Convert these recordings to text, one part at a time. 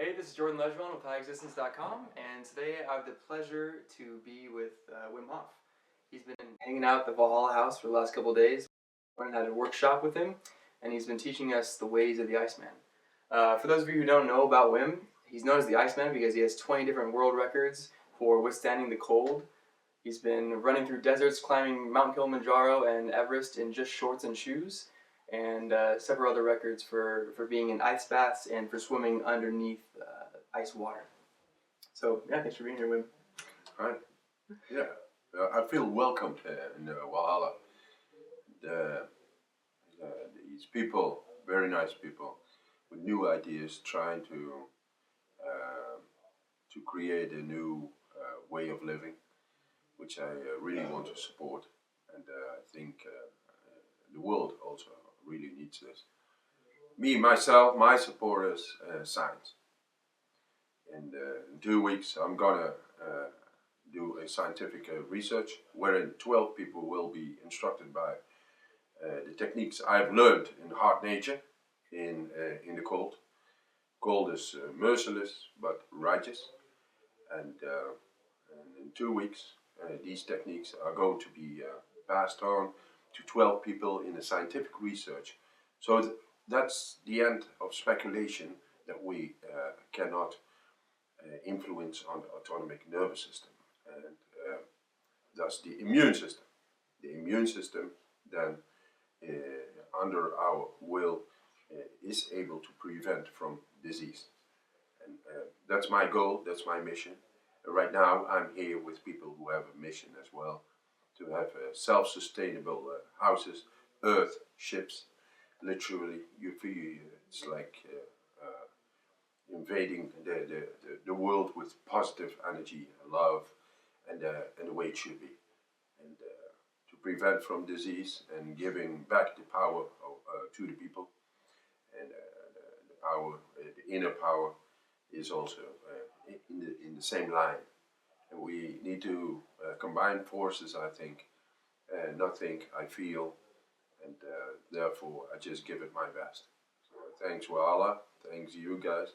Hey, this is Jordan Lejeune with HighExistence.com, and today I have the pleasure to be with Wim Hof. He's been hanging out at the Valhalla House for the last couple of days. Learned how to workshop with him, and he's been teaching us the ways of the Iceman. For those of you who don't know about Wim, he's known as the Iceman because he has 20 different world records for withstanding the cold. He's been running through deserts, climbing Mount Kilimanjaro and Everest in just shorts and shoes, and several other records for being in ice baths and for swimming underneath ice water. So, yeah, thanks for being here, Wim. Right. Yeah. I feel welcomed in Valhalla. The, these people, very nice people, with new ideas, trying to create a new way of living, which I really want to support, and I think the world also really needs this. Me, myself, my support is science. And in 2 weeks, I'm gonna do a scientific research wherein 12 people will be instructed by the techniques I've learned in hard nature, in the cold. Cold is merciless but righteous, and in 2 weeks, these techniques are going to be passed on to 12 people in a scientific research. So that's the end of speculation that we cannot influence on the autonomic nervous system, and thus the immune system. The immune system then, under our will, is able to prevent from disease. And that's my goal, that's my mission. Right now I'm here with people who have a mission as well, to have self-sustainable houses, earth, ships. Literally, you feel it's like invading the world with positive energy, love, and the way it should be. And to prevent from disease and giving back the power to the people. And the power, the inner power, is also in the same line. And we need to combine forces, I think, not think, I feel, and therefore I just give it my best. So thanks Wala, thanks you guys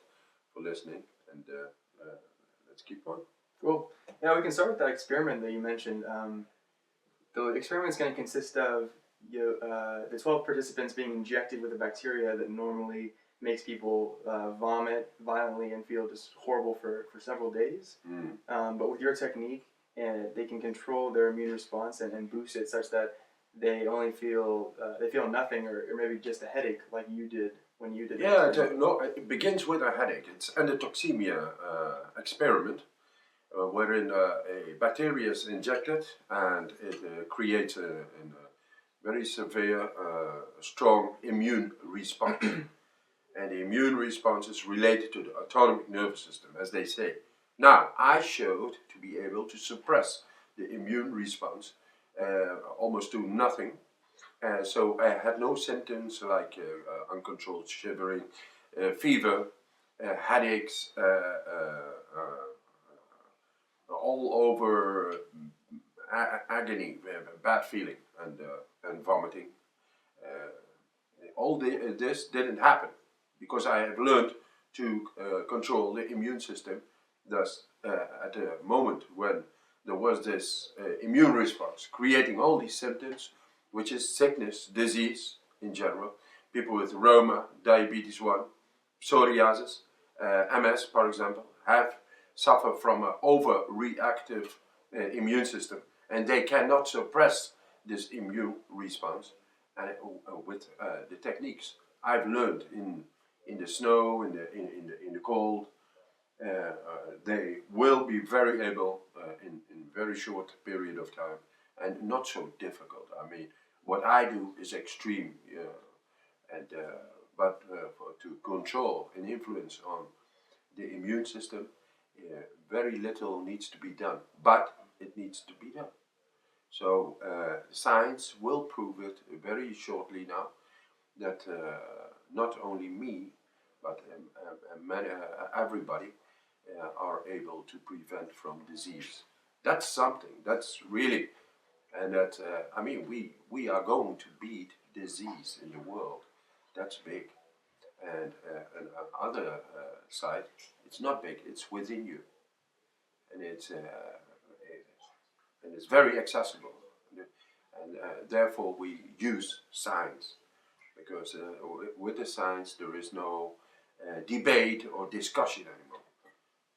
for listening, and let's keep on. Cool. Yeah, we can start with that experiment that you mentioned. The experiment is going to consist of the 12 participants being injected with a bacteria that normally makes people vomit violently and feel just horrible for several days. But with your technique, they can control their immune response and boost it such that they only feel nothing, or maybe just a headache, like you did when you did. Yeah, it begins with a headache. It's endotoxemia experiment, wherein a bacteria is injected and it creates a very severe, strong immune response. And the immune response is related to the autonomic nervous system, as they say. Now, I showed to be able to suppress the immune response almost to nothing. So I had no symptoms like uncontrolled shivering, fever, headaches, all over agony, bad feeling, and vomiting. All this didn't happen because I have learned to control the immune system. Thus, at the moment when there was this immune response creating all these symptoms, which is sickness, disease in general, people with Roma, diabetes 1, psoriasis, MS, for example, suffer from an overreactive immune system, and they cannot suppress this immune response. And with the techniques I've learned in the snow, in the cold, they will be very able in very short period of time, and not so difficult. I mean, what I do is extreme, but to control and influence on the immune system, very little needs to be done, but it needs to be done. So science will prove it very shortly now, that not only me, but everybody are able to prevent from disease. That's something, that's really, and that, I mean, we are going to beat disease in the world. That's big. And on the other side, it's not big, it's within you. And it's very accessible. And therefore we use science. Because with the science there is no debate or discussion anymore.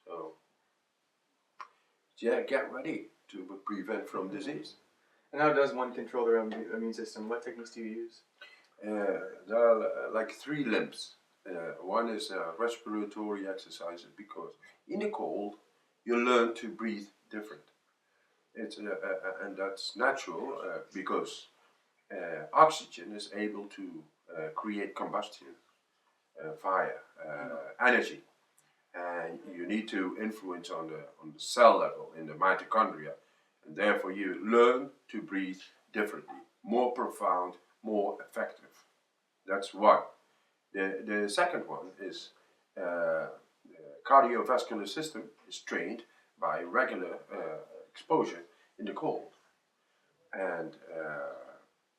So, yeah, get ready to prevent from disease. And how does one control their own immune system? What techniques do you use? There are like three limbs. One is respiratory exercises, because in the cold you learn to breathe different. It's and that's natural because oxygen is able to create combustion, fire, energy, and you need to influence on the cell level in the mitochondria, and therefore you learn to breathe differently, more profound, more effective. That's one. The second one is the cardiovascular system is trained by regular exposure in the cold, and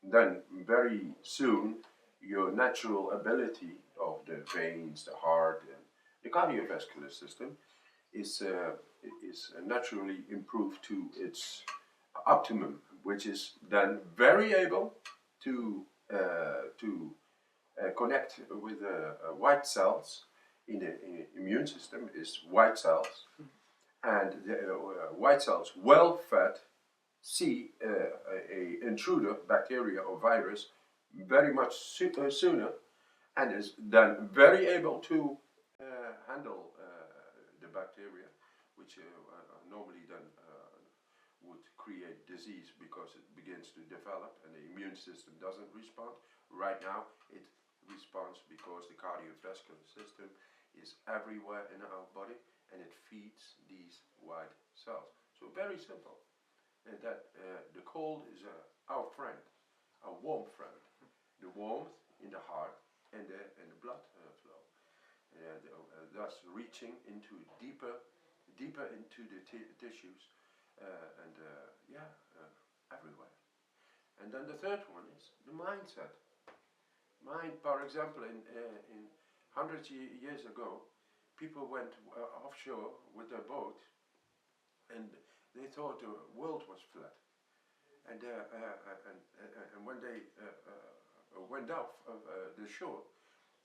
then very soon your natural ability of the veins, the heart, and the cardiovascular system is naturally improved to its optimum, which is then very able to connect with white cells in the immune system is white cells, and the white cells, well fed, see a intruder, bacteria or virus, very much sooner, and is then very able to handle the bacteria, which normally then would create disease because it begins to develop and the immune system doesn't respond. Right now, it responds because the cardiovascular system is everywhere in our body and it feeds these white cells. So very simple. And that the cold is our friend, a warm friend. The warmth in the heart and the blood flow. Thus reaching into deeper into the tissues and everywhere. And then the third one is the mindset. Mind, for example, in hundreds years ago, people went offshore with their boat, and they thought the world was flat. And when they went off the shore,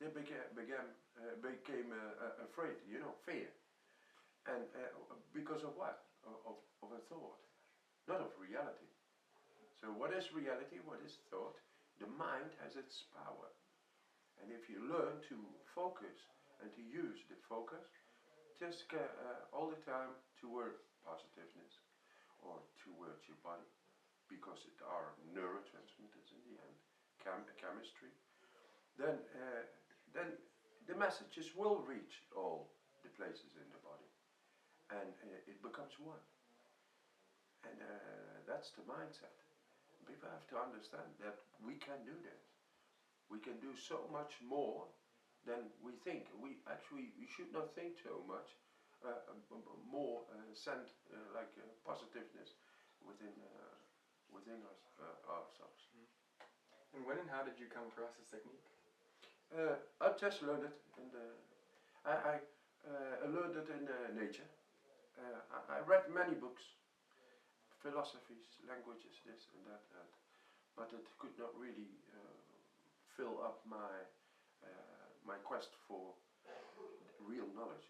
they became afraid, fear. And because of what? Of a thought, not of reality. So what is reality? What is thought? The mind has its power. And if you learn to focus and to use the focus, just all the time toward positiveness or towards your body, because it are neurotransmitters in the end, chemistry, then the messages will reach all the places in the body, and it becomes one. And that's the mindset. People have to understand that we can do this. We can do so much more than we think. We should not think so much. More send positiveness within us ourselves. And when and how did you come across this technique? I just learned it in I learned it in nature. I read many books, philosophies, languages, this and that, but it could not really fill up my quest for real knowledge.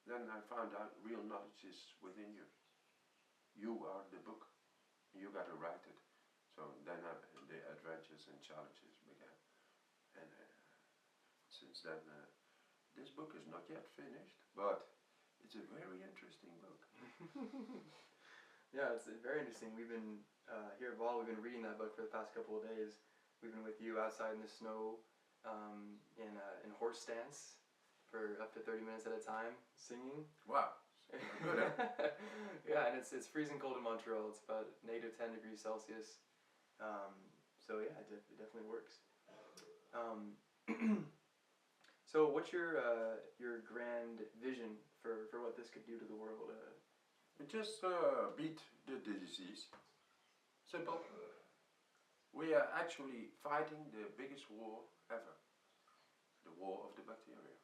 Then I found out real knowledge is within you. You are the book. You got to write it. So then the adventures and challenges began. And since then, this book is not yet finished, but it's a very interesting book. Yeah, it's very interesting. We've been here at Vol. We've been reading that book for the past couple of days. We've been with you outside in the snow, in horse stance for up to 30 minutes at a time, singing. Wow. Good, huh? Yeah, and it's freezing cold in Montreal. It's about negative 10 degrees Celsius. So yeah, it definitely works. So what's your grand vision for what this could do to the world? Just beat the disease. Simple. We are actually fighting the biggest war ever. The war of the bacteria.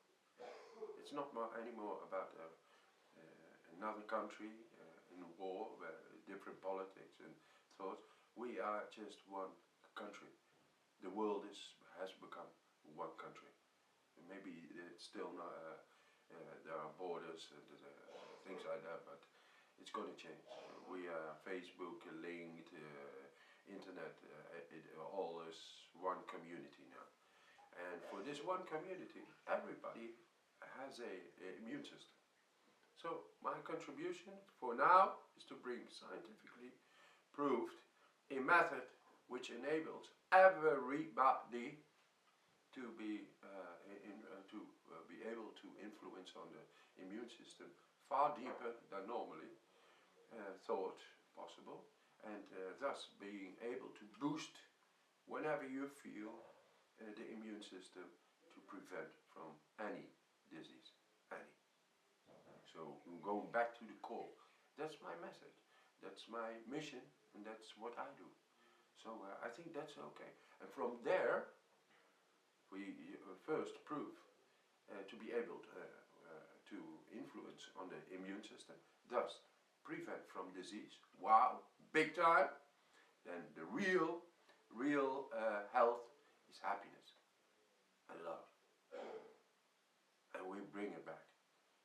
It's not anymore about another country in war, different politics and thoughts. We are just one country. The world has become one country. Maybe it's still not, there are borders and things like that, but it's going to change. We are Facebook, linked, internet, all is one community now. And for this one community, everybody has a immune system. So my contribution for now is to bring scientifically proved a method which enables everybody to be able to influence on the immune system far deeper than normally thought possible, and thus being able to boost whenever you feel the immune system to prevent from any disease, any. So going back to the core, that's my message, that's my mission, and that's what I do. So I think that's okay. And from there, we first prove to be able to influence on the immune system, thus prevent from disease. Wow, big time. Then the real health is happiness and love. And we bring it back.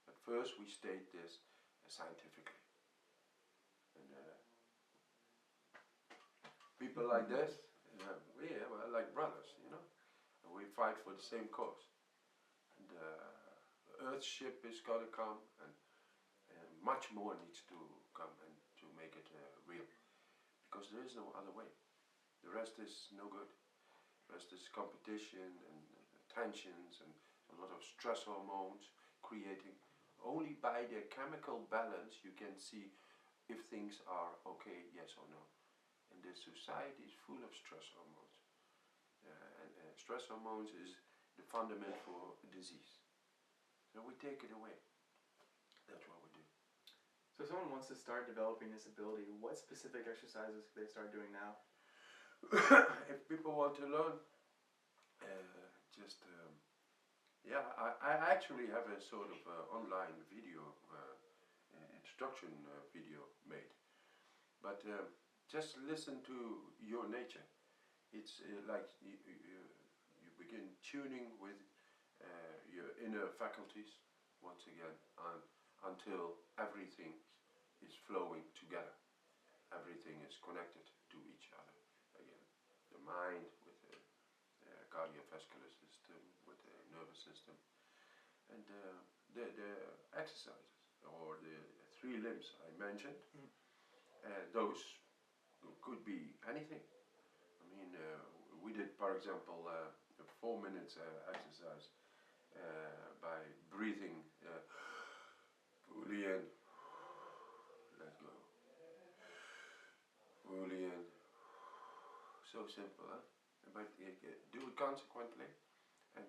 But first we state this scientifically. And people like this, we are like brothers, you know. And we fight for the same cause. And the Earthship is gonna come, and much more needs to come and to make it real. Because there is no other way. The rest is no good. The rest is competition and tensions and a lot of stress hormones creating. Only by the chemical balance you can see if things are okay, yes or no. And the society is full of stress hormones. And stress hormones is the fundament for disease. So we take it away. That's what we do. So if someone wants to start developing this ability, what specific exercises could they start doing now? If people want to learn, I actually have a sort of online video, instruction video made. But just listen to your nature. It's like you begin tuning with your inner faculties once again until everything is flowing together. Everything is connected to each other again. The mind with the cardiovascular system, with the nervous system, and the exercises or the three limbs I mentioned. Those could be anything. I mean, we did, for example, a 4 minutes exercise by breathing fully in, let go, fully in. So simple, huh? But do it consequently, and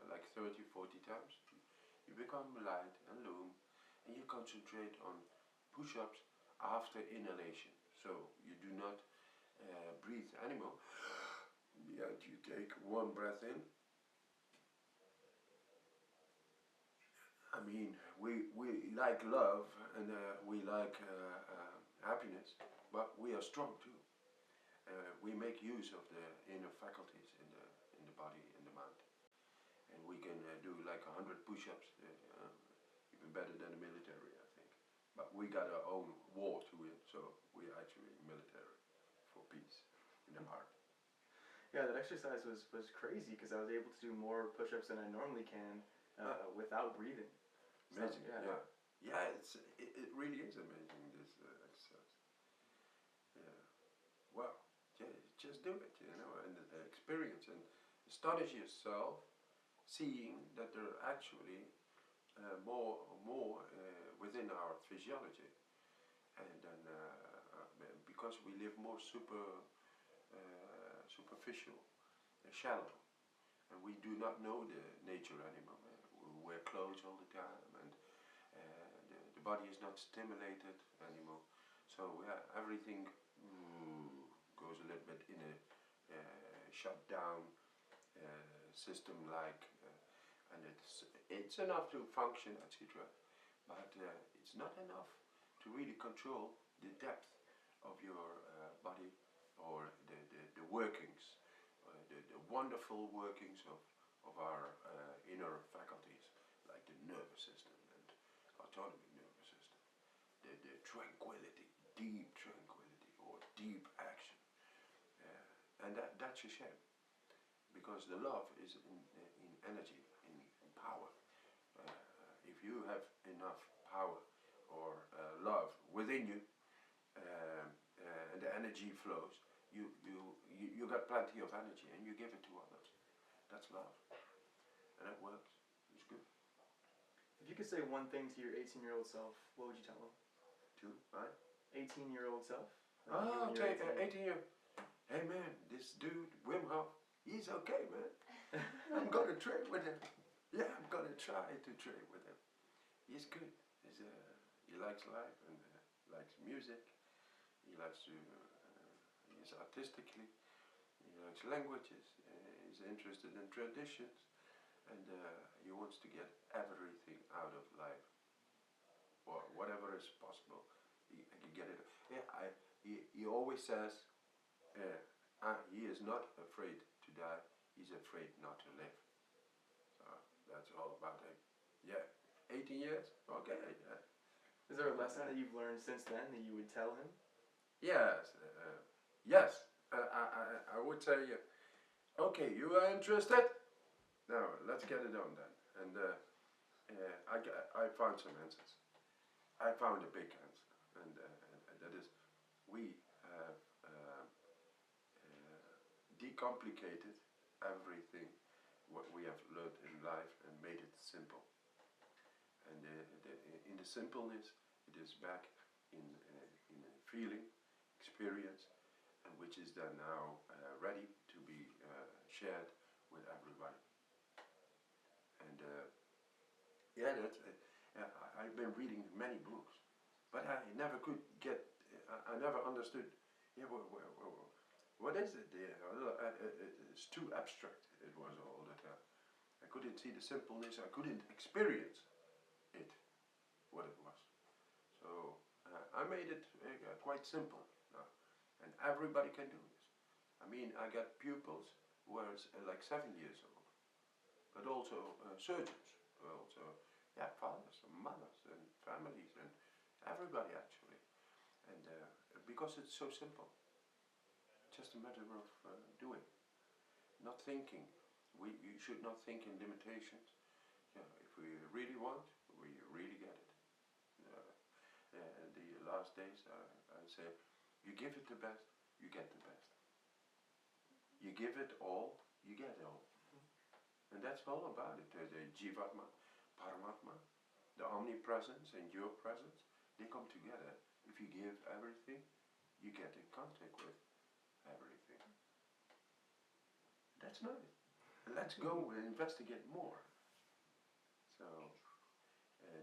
like 30, 40 times. You become light and loom, and you concentrate on push-ups after inhalation. So you do not breathe anymore. Yeah, you take one breath in. I mean, we like love and we like happiness, but we are strong too. We make use of the inner faculties in the body, in the mind, and we can do like 100 push-ups, even better than the military, I think. But we got our own war to win, so we are actually military for peace in the heart. Yeah, that exercise was crazy because I was able to do more push-ups than I normally can without breathing. Amazing, so, yeah. It really is amazing, this exercise. Yeah. Well, just do it, you know, and experience and astonish yourself, seeing that there are actually more within our physiology, and then because we live more superficial, shallow, and we do not know the nature anymore. We wear clothes all the time, and the body is not stimulated anymore. So everything goes a little bit in a shut down system like and it's enough to function, etc. But it's not enough to really control the depth of your body, or the workings, the wonderful workings of our inner faculties, like the nervous system and autonomic nervous system, the tranquility, deep tranquility, or deep action. And that's a shame, because the love is in energy, in power. If you have enough power or love within you, and the energy flows, you got plenty of energy and you give it to others. That's love, and it works. It's good. If you could say one thing to your 18-year-old self, what would you tell him? Too, right? 18-year-old self? Oh, okay, 18 year. Hey man, this dude, Wim Hof, he's okay, man. I'm gonna train with him. Yeah, I'm gonna try to train with him. He's good. He likes life and likes music. He likes to, he's artistically, he likes languages, he's interested in traditions, and he wants to get everything out of life. Or whatever is possible, he can get it. Yeah, he always says, he is not afraid to die, he's afraid not to live. So that's all about him. Yeah, 18 years? Okay, yeah. Is there a lesson that you've learned since then that you would tell him? Yes, yes. I would say, okay, you are interested? Now, let's get it on then. And I found some answers. I found a big answer, and that is, we have decomplicated everything what we have learned in life and made it simple. And in the simpleness, it is back in a feeling, experience, and which is then now ready to be shared with everybody. And yeah, I've been reading many books, but I never could get, I never understood, yeah, what is it there? It's too abstract, it was all the time. I couldn't see the simpleness, I couldn't experience it, what it was. So I made it quite simple now, and everybody can do this. I mean, I got pupils who are like 7 years old, but also surgeons, also fathers and mothers and families and everybody actually. And because it's so simple, just a matter of doing, not thinking. You should not think in limitations. Yeah, if we really want, we really get it. The last days I say, you give it the best, you get the best. You give it all, you get it all. And that's all about it. The Jivatma, Paramatma, the omnipresence and your presence, they come together. If you give everything, you get in contact with everything. That's nice. And let's go and investigate more. So,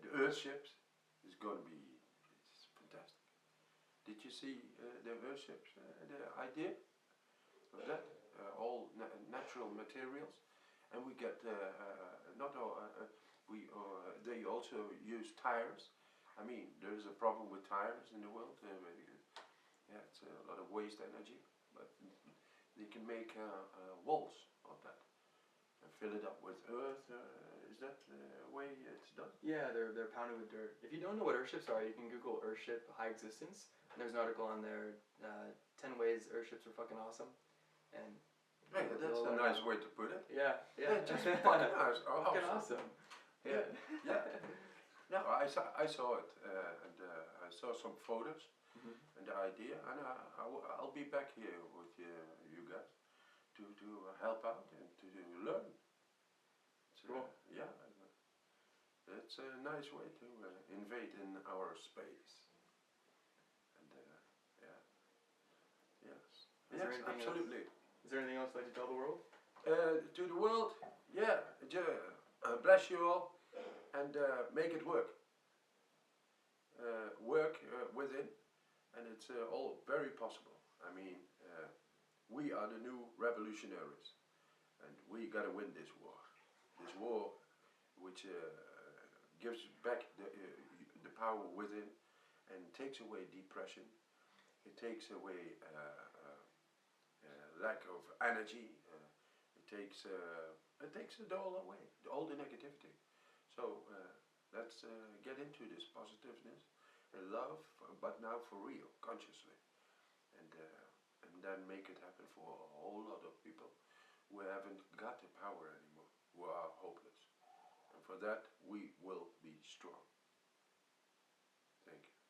the Earthships is going to be, it's fantastic. Did you see the Earthships, the idea of that? All natural materials, and we get not all, they also use tires. I mean, there is a problem with tires in the world. Yeah, it's a lot of waste energy, but they can make walls of that and fill it up with earth. Is that the way it's done? Yeah, they're pounded with dirt. If you don't know what Earthships are, you can Google Earthship High Existence, and there's an article on there, 10 ways Earthships are fucking awesome. And hey, that's a nice way to put it. Yeah, yeah, just fucking nice. Fucking awesome. Yeah, yeah. No, I saw it, and I saw some photos and the idea, and I'll be back here with you guys to help out and to learn. Cool. Yeah, it's a nice way to invade in our space. And yeah, yes, yes, absolutely. Is there anything else you'd like to tell the world? To the world, yeah, bless you all, and make it work. Work within, and it's all very possible. I mean, we are the new revolutionaries, and we gotta win this war. This war which gives back the power within and takes away depression. It takes away lack of energy. It takes it all away, all the negativity. So let's get into this positiveness and love, but now for real, consciously, and then make it happen for a whole lot of people who haven't got the power anymore, who are hopeless. And for that, we